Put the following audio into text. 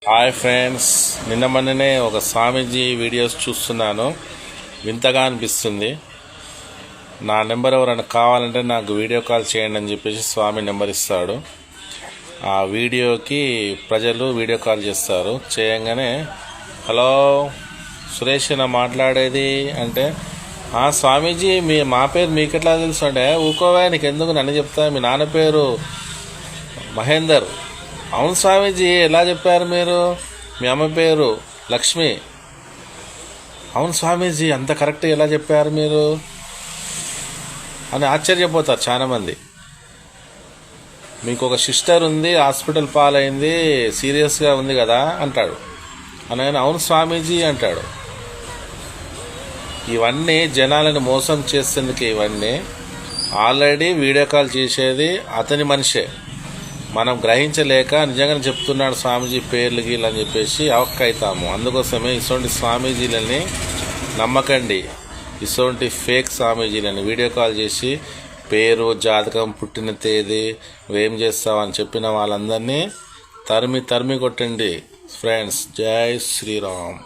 Hi friends, నిన్న మొన్ననే ఒక స్వామీజీ వీడియోస్ చూస్తున్నాను. వింతగా అనిపిస్తుంది. నా నెంబర్ ఎవరైనా కావాలంటే నాకు వీడియో కాల్ చేయండి అని చెప్పేసి స్వామి నెంబర్ ఇస్తాడు. ఆ వీడియోకి ప్రజలు వీడియో కాల్ చేస్తారు. చేయంగానే హలో సురేష్ నా మాట్లాడేది అంటే, స్వామీజీ మా పేరు మీకెట్లా తెలుసు అంటే, ఊకోవా నీకు ఎందుకు నన్ను చెప్తా, మీ నాన్న పేరు మహేందర్. అవును స్వామీజీ, ఎలా చెప్పారు మీరు? మీ అమ్మ పేరు లక్ష్మి. అవును స్వామీజీ, అంత కరెక్ట్ ఎలా చెప్పారు మీరు అని ఆశ్చర్యపోతారు చాలామంది. మీకు ఒక సిస్టర్ ఉంది, హాస్పిటల్ పాలైంది, సీరియస్గా ఉంది కదా అంటాడు. ఆయన అవును స్వామీజీ అంటాడు. ఇవన్నీ జనాలను మోసం చేసేందుకు. ఇవన్నీ ఆల్రెడీ వీడియో కాల్ చేసేది అతని మనిషే. మనం గ్రహించలేక నిజంగానే చెప్తున్నాడు స్వామీజీ పేర్లు గీళ్ళు అని చెప్పేసి అవక్క అవుతాము. అందుకోసమే ఇటువంటి స్వామీజీలని నమ్మకండి. ఇటువంటి ఫేక్ స్వామీజీలని వీడియో కాల్ చేసి పేరు, జాతకం, పుట్టిన తేదీ, నువ్వేం చేస్తావు అని చెప్పిన వాళ్ళందరినీ తరిమి కొట్టండి ఫ్రెండ్స్. జై శ్రీరామ్.